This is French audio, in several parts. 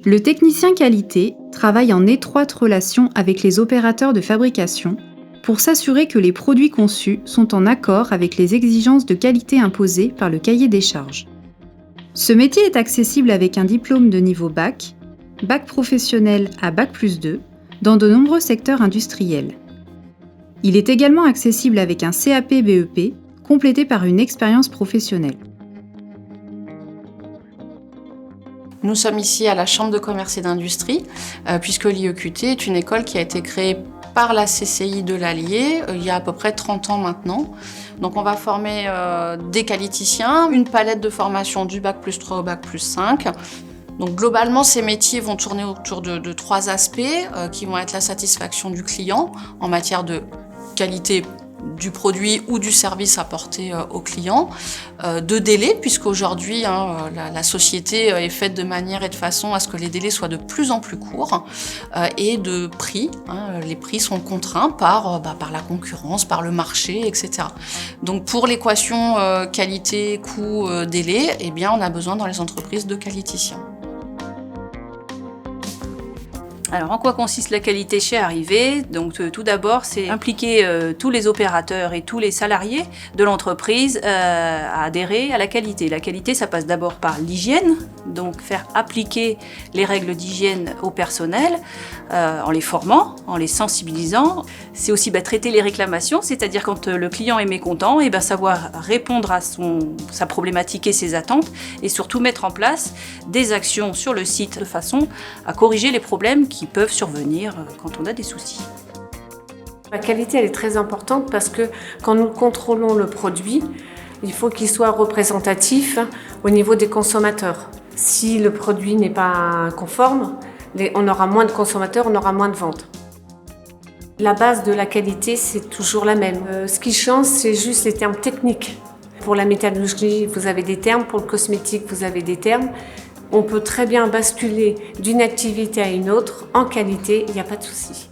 Le technicien qualité travaille en étroite relation avec les opérateurs de fabrication pour s'assurer que les produits conçus sont en accord avec les exigences de qualité imposées par le cahier des charges. Ce métier est accessible avec un diplôme de niveau bac, bac professionnel à bac+2, dans de nombreux secteurs industriels. Il est également accessible avec un CAP-BEP, complété par une expérience professionnelle. Nous sommes ici à la Chambre de commerce et d'industrie, puisque l'IEQT est une école qui a été créée par la CCI de l'Allier il y a à peu près 30 ans maintenant. Donc on va former des qualiticiens, une palette de formation du bac+3 au bac+5. Donc globalement, ces métiers vont tourner autour de 3 aspects qui vont être la satisfaction du client en matière de qualité du produit ou du service apporté au client, de délai, puisqu'aujourd'hui la société est faite de manière et de façon à ce que les délais soient de plus en plus courts, et de prix. Les prix sont contraints par la concurrence, par le marché, etc. Donc pour l'équation qualité, coût, délai, eh bien, on a besoin dans les entreprises de qualiticiens. Alors, en quoi consiste la qualité chez Arrivé? Donc, tout d'abord, c'est impliquer tous les opérateurs et tous les salariés de l'entreprise à adhérer à la qualité. La qualité, ça passe d'abord par l'hygiène, donc faire appliquer les règles d'hygiène au personnel en les formant, en les sensibilisant. C'est aussi traiter les réclamations, c'est-à-dire quand le client est mécontent, savoir répondre à sa problématique et ses attentes, et surtout mettre en place des actions sur le site de façon à corriger les problèmes qui peuvent survenir quand on a des soucis. La qualité, elle est très importante parce que quand nous contrôlons le produit, il faut qu'il soit représentatif au niveau des consommateurs. Si le produit n'est pas conforme, on aura moins de consommateurs, on aura moins de ventes. La base de la qualité, c'est toujours la même. Ce qui change, c'est juste les termes techniques. Pour la métallurgie, vous avez des termes, pour le cosmétique, vous avez des termes. On peut très bien basculer d'une activité à une autre en qualité, il n'y a pas de souci.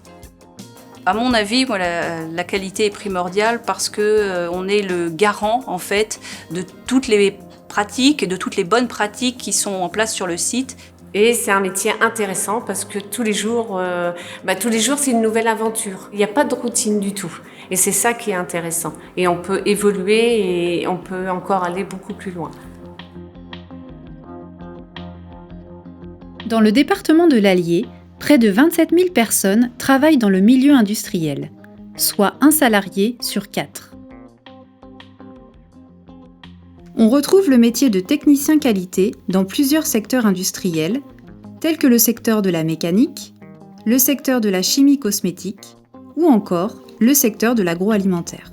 À mon avis, la qualité est primordiale parce que on est le garant en fait de toutes les pratiques et de toutes les bonnes pratiques qui sont en place sur le site. Et c'est un métier intéressant parce que tous les jours, c'est une nouvelle aventure. Il n'y a pas de routine du tout. Et c'est ça qui est intéressant. Et on peut évoluer et on peut encore aller beaucoup plus loin. Dans le département de l'Allier, près de 27 000 personnes travaillent dans le milieu industriel, soit un salarié sur 4. On retrouve le métier de technicien qualité dans plusieurs secteurs industriels, tels que le secteur de la mécanique, le secteur de la chimie cosmétique ou encore le secteur de l'agroalimentaire.